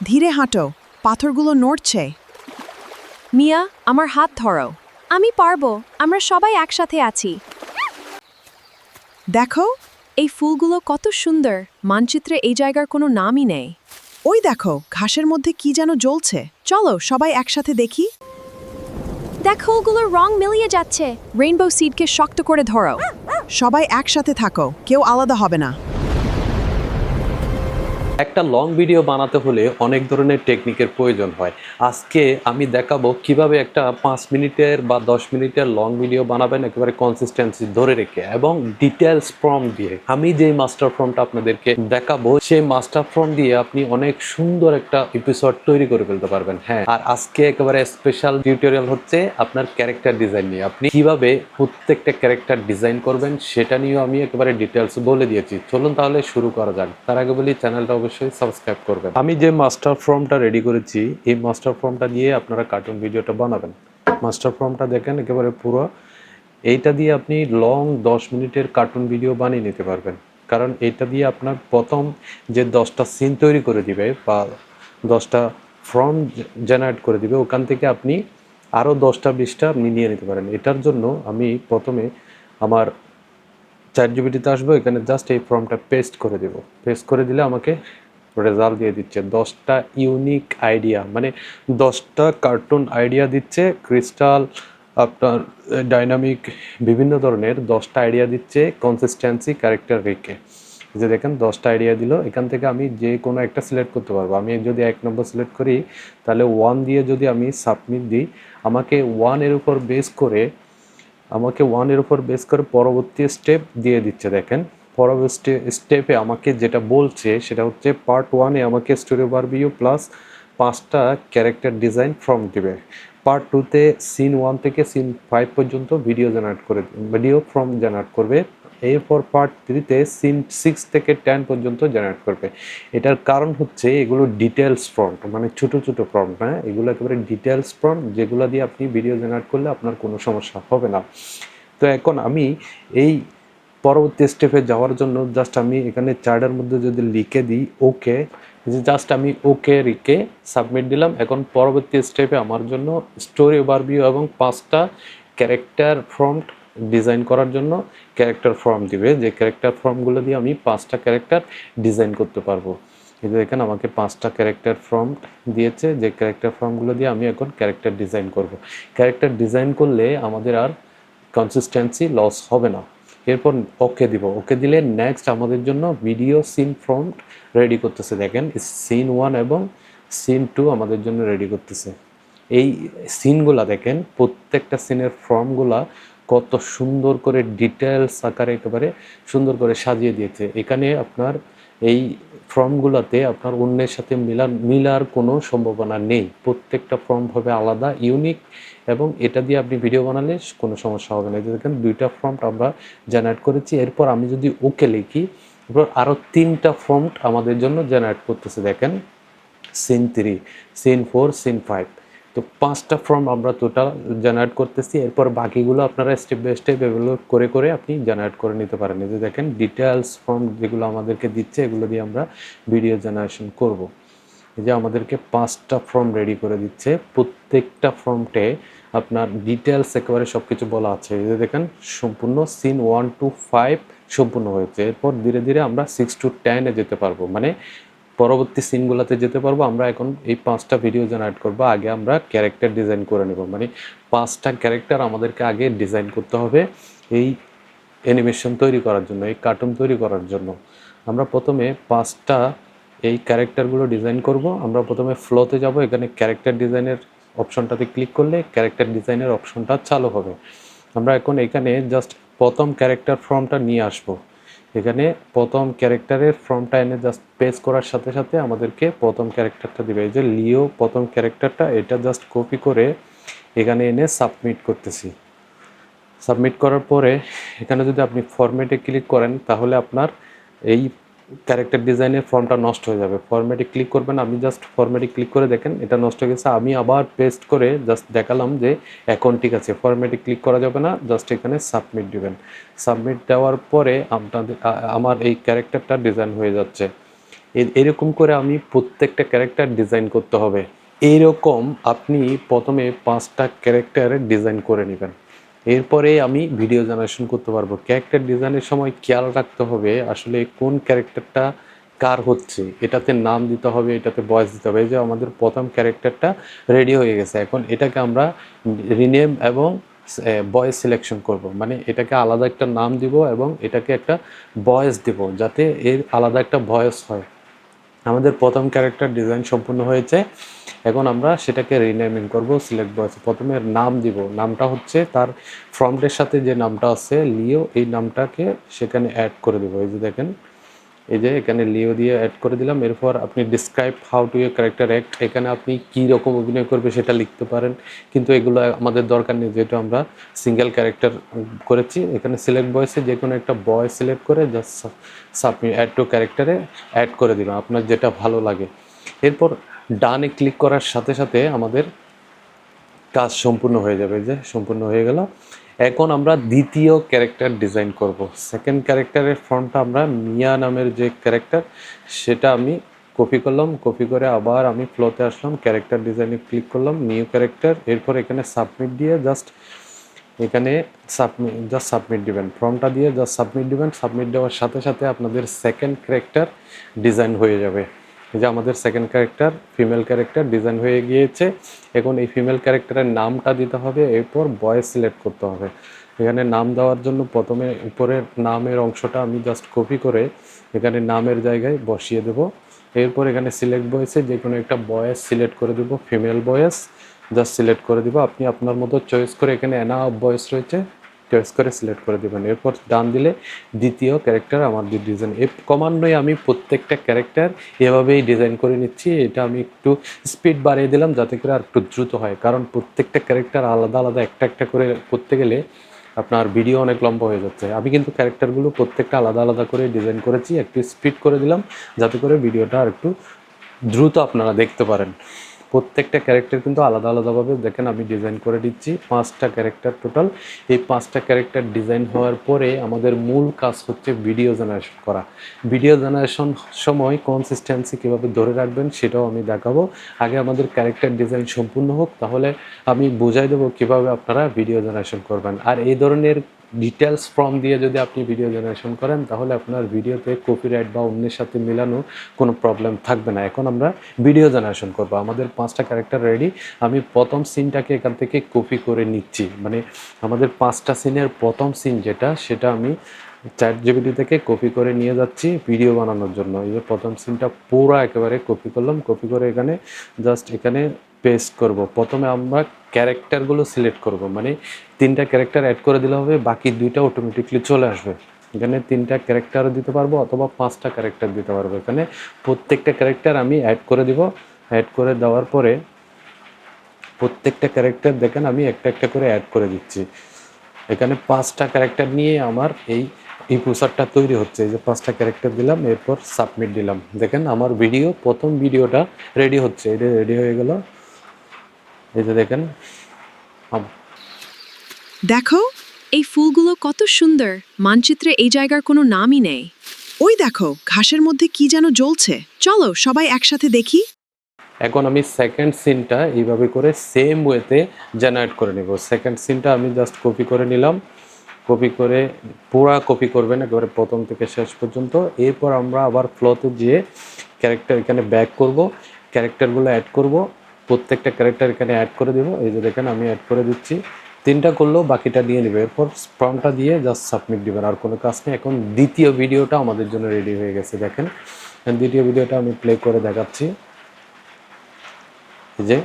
ধীরে হাঁটো, পাথরগুলো নড়ছে। মিয়া, আমার হাত ধরো। আমি পারবো, আমরা সবাই একসাথে আছি। দেখো, এই ফুলগুলো কত সুন্দর, মানচিত্রে এই জায়গার কোনো নামই নেই। ওই দেখো, ঘাসের মধ্যে কি যেন জ্বলছে। চলো সবাই একসাথে দেখি। দেখো, ওগুলোর রং মিলিয়ে যাচ্ছে। রেইনবো সিডকে শক্ত করে ধরো। সবাই একসাথে থাকো, কেউ আলাদা হবে না। একটা লং ভিডিও বানাতে হলে অনেক ধরনের টেকনিকের প্রয়োজন হয়। আজকে আমি দেখাবো কিভাবে একটা 5 মিনিটের বা 10 মিনিটের লং ভিডিও বানাবেন একেবারে কনসিস্টেন্সি ধরে রেখে এবং ডিটেলস ফর্ম দিয়ে। আমি যে মাস্টার ফর্মটা আপনাদেরকে দেখাবো সেই মাস্টার ফর্ম দিয়ে আপনি অনেক সুন্দর একটা এপিসোড তৈরি করে ফেলতে পারবেন। হ্যাঁ, আর আজকে একেবারে স্পেশাল টিউটোরিয়াল হচ্ছে আপনার ক্যারেক্টার ডিজাইন নিয়ে। আপনি কিভাবে প্রত্যেকটা ক্যারেক্টার ডিজাইন করবেন সেটা নিয়েও আমি একেবারে ডিটেলস বলে দিয়েছি। চলুন তাহলে শুরু করা যাক। তার আগে বলি চ্যানেলটা অবশ্যই সাবস্ক্রাইব করবেন। আমি যে মাস্টার ফর্মটা রেডি করেছি এই মাস্টার ফর্মটা দিয়ে আপনারা কার্টুন ভিডিওটা বানাবেন। মাস্টার ফর্মটা দেখেন একেবারে পুরো। এইটা দিয়ে আপনি লং 10 মিনিটের কার্টুন ভিডিও বানিয়ে নিতে পারবেন। কারণ এইটা দিয়ে আপনার প্রথম যে 10টা সিন তৈরি করে দিবে বা 10টা ফর্ম জেনারেট করে দিবে, ওখান থেকে আপনি আরও 10টা 20টা আপনি নিয়ে নিতে পারেন। এটার জন্য আমি প্রথমে আমার চ্যাটজিপিটিতে আসবো, এখানে জাস্ট এই ফর্মটা পেস্ট করে দেব। পেস্ট করে দিলে আমাকে রেজাল্ট দিয়ে দিচ্ছে 10টা ইউনিক আইডিয়া, মানে 10টা কার্টুন আইডিয়া দিচ্ছে। ক্রিস্টাল আপনার ডাইনামিক বিভিন্ন ধরনের 10টা আইডিয়া দিচ্ছে কনসিস্টেন্সি ক্যারেক্টার রেখে। যে দেখেন 10টা আইডিয়া দিল, এখান থেকে আমি যে কোনো একটা সিলেক্ট করতে পারবো। আমি যদি 1 নম্বর সিলেক্ট করি তাহলে 1 দিয়ে যদি আমি সাবমিট দিই আমাকে 1-এর উপর বেস করে পরবর্তী স্টেপ দিয়ে দিচ্ছে। দেখেন পরবর্তী স্টেপে আমাকে যেটা বলছে সেটা হচ্ছে পার্ট 1-এ আমাকে স্টোরি ওভারভিউ প্লাস 5টা ক্যারেক্টার ডিজাইন ফর্ম দিবে। পার্ট 2-তে সিন 1 থেকে সিন 5 পর্যন্ত ভিডিও ফর্ম জেনারেট করবে। এরপর পার্ট 3-তে সিন 6 থেকে 10 পর্যন্ত জেনারেট করবে। এটার কারণ হচ্ছে এগুলো ডিটেলস ফর্ম, মানে ছোট ছোট ফর্ম। হ্যাঁ, এগুলো একেবারে ডিটেলস ফর্ম যেগুলো দিয়ে আপনি ভিডিও জেনারেট করলে আপনার কোনো সমস্যা হবে না। তো এখন আমি এই পরবর্তী স্টেপে যাওয়ার জন্য জাস্ট আমি এখানে চার্টের মধ্যে যদি লিখে দিই ওকে, জাস্ট আমি ওকে লিখে সাবমিট দিলাম। এখন পরবর্তী স্টেপে আমার জন্য স্টোরি ওভারভিউ এবং 5টা ক্যারেক্টার ফর্ম ডিজাইন করার জন্য ক্যারেক্টার ফর্ম দিবে, যে ক্যারেক্টার ফর্মগুলো দিয়ে আমি 5টা ক্যারেক্টার ডিজাইন করতে পারবো। এই যে দেখেন আমাকে 5টা ক্যারেক্টার ফর্ম দিয়েছে, যে ক্যারেক্টার ফর্মগুলো দিয়ে আমি এখন ক্যারেক্টার ডিজাইন করব। ক্যারেক্টার ডিজাইন করলে আমাদের আর কনসিস্টেন্সি লস হবে না। এরপর ওকে দিব। ওকে দিলে নেক্সট আমাদের জন্য ভিডিও সিন ফর্ম রেডি করতেছে। দেখেন সিন 1 এবং সিন 2 আমাদের জন্য রেডি করতেছে। এই সিনগুলা দেখেন, প্রত্যেকটা সিনের ফর্মগুলা কত সুন্দর করে ডিটেলস আকারে একেবারে সুন্দর করে সাজিয়ে দিয়েছে। এখানে আপনার এই ফর্মগুলোতে আপনার অন্যের সাথে মিলার কোনো সম্ভাবনা নেই। প্রত্যেকটা ফর্ম হবে আলাদা, ইউনিক, এবং এটা দিয়ে আপনি ভিডিও বানালে কোনো সমস্যা হবে না। দেখেন 2টা ফর্ম আমরা জেনারেট করেছি। এরপর আমি যদি ওকে লিখি, এরপর আরও 3টা ফর্ম আমাদের জন্য জেনারেট করতেছে। দেখেন সিন 3, সিন 4, সিন 5, তো 5টা ফর্ম আমরা টোটাল জেনারেট করতেছি। এরপর বাকিগুলো আপনারা স্টেপ বাই স্টেপ এগুলো করে করে আপনি জেনারেট করে নিতে পারেন। এই যে দেখেন ডিটেলস ফর্ম যেগুলো আমাদেরকে দিচ্ছে এগুলো দিয়ে আমরা ভিডিও জেনারেশন করব। এই যে আমাদেরকে 5টা ফর্ম রেডি করে দিচ্ছে। প্রত্যেকটা ফর্মটে আপনার ডিটেলস একেবারে সব কিছু বলা আছে। এই যে দেখেন সম্পূর্ণ সিন 1 to 5 সম্পূর্ণ হয়েছে। এরপর ধীরে ধীরে আমরা 6 to 10-এ যেতে পারবো, মানে পরবর্তী সিনগুলোতে যেতে পারবো। আমরা এখন এই 5টা ভিডিও জেনারেট করবো। আগে আমরা ক্যারেক্টার ডিজাইন করে নেব, মানে 5টা ক্যারেক্টার আমাদেরকে আগে ডিজাইন করতে হবে এই অ্যানিমেশন তৈরি করার জন্য, এই কার্টুন তৈরি করার জন্য। আমরা প্রথমে 5টা এই ক্যারেক্টারগুলো ডিজাইন করব। আমরা প্রথমে ফ্লোতে যাব। এখানে ক্যারেক্টার ডিজাইনের অপশনটাতে ক্লিক করলে ক্যারেক্টার ডিজাইনের অপশনটা চালু হবে। আমরা এখন এখানে জাস্ট প্রথম ক্যারেক্টার ফর্মটা নিয়ে আসব। এখানে প্রথম ক্যারেক্টারের ফর্মটা এনে জাস্ট পেস্ট করার সাথে সাথে আমাদেরকে প্রথম ক্যারেক্টারটা দিবে। এই যে লিও প্রথম ক্যারেক্টারটা, এটা জাস্ট কপি করে এখানে এনে সাবমিট করতেছি। সাবমিট করার পরে এখানে যদি আপনি ফরম্যাটে ক্লিক করেন তাহলে আপনার এই ক্যারেক্টার ডিজাইনের ফর্মটা নষ্ট হয়ে যাবে। ফরম্যাটে ক্লিক করবেন, আমি জাস্ট ফরম্যাটে ক্লিক করে দেখেন এটা নষ্ট হয়ে গেছে। আমি আবার পেস্ট করে জাস্ট দেখালাম যে এখন ঠিক আছে। ফরম্যাটে ক্লিক করা যাবে না, জাস্ট এখানে সাবমিট দিবেন। সাবমিট দেওয়ার পরে আমার এই ক্যারেক্টারটা ডিজাইন হয়ে যাচ্ছে। এরকম করে আমি প্রত্যেকটা ক্যারেক্টার ডিজাইন করতে হবে। এইরকম আপনি প্রথমে 5টা ক্যারেক্টার ডিজাইন করে নেবেন, এরপরে আমি ভিডিও জেনারেশন করতে পারবো। ক্যারেক্টার ডিজাইনের সময় খেয়াল রাখতে হবে আসলে কোন ক্যারেক্টারটা কার হচ্ছে, এটাতে নাম দিতে হবে, এটাতে ভয়েস দিতে হবে। এই যে আমাদের প্রথম ক্যারেক্টারটা রেডি হয়ে গেছে, এখন এটাকে আমরা রিনেম এবং ভয়েস সিলেকশন করব, মানে এটাকে আলাদা একটা নাম দিব এবং এটাকে একটা ভয়েস দিব যাতে এর আলাদা একটা ভয়েস হয়। আমাদের প্রথম ক্যারেক্টার ডিজাইন সম্পূর্ণ হয়েছে, এখন আমরা সেটাকে রিনেমিং করব। সিলেক্ট ভয়েস প্রথমে নাম দিব, নামটা হচ্ছে তার ফ্রন্টের সাথে যে নামটা আছে লিও, এই নামটাকে সেখানে অ্যাড করে দেবো। এই যে দেখেন, এই যে এখানে লিও দিয়ে অ্যাড করে দিলাম। এরপর আপনি describe how to a character act, এখানে আপনি কী রকম অভিনয় করবে সেটা লিখতে পারেন, কিন্তু এগুলো আমাদের দরকার নেই যেহেতু আমরা সিঙ্গেল ক্যারেক্টার করেছি। এখানে সিলেক্ট ভয়েসে যে কোনো একটা ভয়েস সিলেক্ট করে জাস্ট সাবমিট অ্যাড টু ক্যারেক্টারে অ্যাড করে দিলাম আপনার যেটা ভালো লাগে। এরপর ডানে ক্লিক করার সাথে সাথে আমাদের কাজ সম্পূর্ণ হয়ে যাবে। যে সম্পূর্ণ হয়ে গেল, এখন আমরা দ্বিতীয় ক্যারেক্টার ডিজাইন করব। সেকেন্ড ক্যারেক্টারের ফর্মটা আমরা মিয়া নামের যে ক্যারেক্টার সেটা আমি কপি করলাম, কপি করে আবার আমি ফ্লোতে আসলাম, ক্যারেক্টার ডিজাইনে ক্লিক করলাম, নিউ ক্যারেক্টার। এরপর এখানে সাবমিট দিয়ে জাস্ট এখানে সাবমিট দিবেন, ফর্মটা দিয়ে জাস্ট সাবমিট দিবেন। সাবমিট দেওয়ার সাথে সাথে আপনাদের সেকেন্ড ক্যারেক্টার ডিজাইন হয়ে যাবে। এই যে আমাদের second character female character design হয়ে গিয়েছে। এখন এই ফিমেল ক্যারেক্টারের নামটা দিতে হবে, এরপর ভয়েস সিলেক্ট করতে হবে। এখানে নাম দেওয়ার জন্য প্রথমে উপরের নামের অংশটা আমি জাস্ট কপি করে এখানে নামের জায়গায় বসিয়ে দেব। এরপর এখানে সিলেক্ট ভয়েসে যে কোনো একটা ভয়েস সিলেক্ট করে দেবো, ফিমেল ভয়েস জাস্ট সিলেক্ট করে দিব। আপনি আপনার মতো চয়েস করে এখানে এনাফ ভয়েস রয়েছে, চয়েস করে সিলেক্ট করে দেবেন। এরপর ডান দিলে দ্বিতীয় ক্যারেক্টার আমার ডিজাইন। এই ক্রমান্বয়ে আমি প্রত্যেকটা ক্যারেক্টার এভাবেই ডিজাইন করে নিচ্ছি। এটা আমি একটু স্পিড বাড়িয়ে দিলাম যাতে করে আর একটু দ্রুত হয়, কারণ প্রত্যেকটা ক্যারেক্টার আলাদা আলাদা একটা একটা করে করতে গেলে আপনার ভিডিও অনেক লম্বা হয়ে যাচ্ছে। আমি কিন্তু ক্যারেক্টারগুলো প্রত্যেকটা আলাদা আলাদা করে ডিজাইন করেছি, একটু স্পিড করে দিলাম যাতে করে ভিডিওটা আর একটু দ্রুত আপনারা দেখতে পারেন। প্রত্যেকটা ক্যারেক্টার কিন্তু আলাদা আলাদাভাবে দেখেন আমি ডিজাইন করে দিচ্ছি। 5টা ক্যারেক্টার টোটাল। এই 5টা ক্যারেক্টার ডিজাইন হওয়ার পরে আমাদের মূল কাজ হচ্ছে ভিডিও জেনারেশন করা। ভিডিও জেনারেশন সময় কনসিস্টেন্সি কীভাবে ধরে রাখবেন সেটাও আমি দেখাবো। আগে আমাদের ক্যারেক্টার ডিজাইন সম্পূর্ণ হোক, তাহলে আমি বুঝাই দেবো কীভাবে আপনারা ভিডিও জেনারেশন করবেন। আর এই ধরনের ডিটেলস ফর্ম দিয়ে যদি আপনি ভিডিও জেনারেশন করেন তাহলে আপনার ভিডিওতে কপিরাইট বা অন্যের সাথে মেলানো কোনো প্রবলেম থাকবে না। এখন আমরা ভিডিও জেনারেশন করব। আমাদের 5টা ক্যারেক্টার রেডি। আমি প্রথম সিনটাকে এখান থেকে কপি করে নিচ্ছি, মানে আমাদের 5টা সিনের প্রথম সিন যেটা সেটা আমি ChatGPT থেকে কপি করে নিয়ে যাচ্ছি ভিডিও বানানোর জন্য। এই যে প্রথম সিনটা পুরো একেবারে কপি করলাম, কপি করে এখানে জাস্ট এখানে পেস্ট করব। প্রথমে আমরা ক্যারেক্টারগুলো সিলেক্ট করব, মানে 3টা ক্যারেক্টার অ্যাড করে দিলে হবে, বাকি 2টা অটোমেটিকলি চলে আসবে। এখানে 3টা ক্যারেক্টারও দিতে পারবো অথবা 5টা ক্যারেক্টার দিতে পারবো। এখানে প্রত্যেকটা ক্যারেক্টার আমি অ্যাড করে দিব। অ্যাড করে দেওয়ার পরে প্রত্যেকটা ক্যারেক্টার দেখেন আমি একটা একটা করে অ্যাড করে দিচ্ছি। এখানে 5টা ক্যারেক্টার নিয়ে আমার এই পোস্টারটা তৈরি হচ্ছে। এই যে 5টা ক্যারেক্টার দিলাম, এরপর সাবমিট দিলাম। দেখেন আমার ভিডিও প্রথম ভিডিওটা রেডি হচ্ছে, এটা রেডি হয়ে গেল। এই যে দেখেন দেখো, এই ফুলগুলো কত সুন্দর, মানচিত্রে এই জায়গার কোনো নামই নেই। ওই দেখো ঘাসের মধ্যে কি যেন জ্বলছে। চলো সবাই একসাথে দেখি। এখন আমি সেকেন্ড সিনটা এইভাবে করে সেম ওয়েতে জেনারেট করে নেব। সেকেন্ড সিনটা আমি জাস্ট কপি করে নিলাম, কপি করে পুরা কপি করবেন একেবারে প্রথম থেকে শেষ পর্যন্ত। এরপর আমরা আবার ফ্লোতে গিয়ে ক্যারেক্টার এখানে ব্যাক করব, ক্যারেক্টারগুলো অ্যাড করব, প্রত্যেকটা ক্যারেক্টার এখানে অ্যাড করে দেবো। এই যে দেখেন আমি অ্যাড করে দিচ্ছি। 3টা করলেও বাকিটা নিয়ে নেবে। এরপর ফর্মটা দিয়ে জাস্ট সাবমিট দেবেন, আর কোনো কাজ নেই। এখন দ্বিতীয় ভিডিওটা আমাদের জন্য রেডি হয়ে গেছে। দেখেন দ্বিতীয় ভিডিওটা আমি প্লে করে দেখাচ্ছি। যে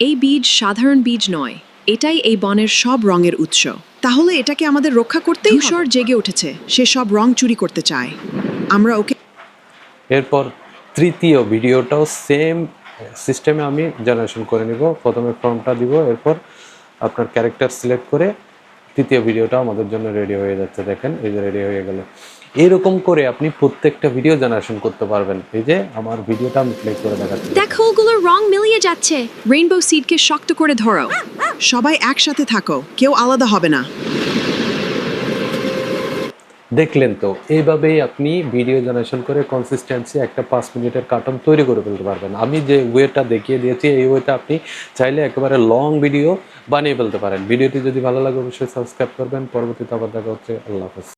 এই বীজ সাধারণ বীজ নয়, এটাই এই বনের সব রঙের উৎস। তাহলে এটাকে আমাদের রক্ষা করতেই ধূসর জেগে উঠেছে, সে সব রং চুরি করতে চায়। আমরা ওকে এরপর তৃতীয় ভিডিওটাও সেম সিস্টেমে আমি জেনারেশন করে নিব। প্রথমে ফর্মটা দিব, এরপর আপনার ক্যারেক্টার সিলেক্ট করে তৃতীয় ভিডিওটা আমাদের জন্য রেডি হয়ে যাচ্ছে। দেখেন এই যে রেডি হয়ে গেল। এরকম করে আপনি প্রত্যেকটা ভিডিও জেনারেশন করতে পারবেন। এই যে আমার ভিডিওটা আমি প্লে করে দেখাচ্ছি। দেখো ওগুলোর রং মিলিয়ে যাচ্ছে। রেইনবো সিডকে শক্ত করে ধরো। সবাই একসাথে থাকো, কেউ আলাদা হবে না। দেখলেন তো, এইভাবেই আপনি ভিডিও জেনারেশন করে কনসিস্টেন্সি একটা 5 মিনিটের কার্টুন তৈরি করে ফেলতে পারবেন। আমি যে ওয়েটা দেখিয়ে দিয়েছি এই ওয়েটা আপনি চাইলে একেবারে লং ভিডিও বানিয়ে ফেলতে পারেন। ভিডিওটি যদি ভালো লাগে অবশ্যই সাবস্ক্রাইব করবেন। পরবর্তীতে আবার দেখা হচ্ছে। আল্লাহ হাফেজ।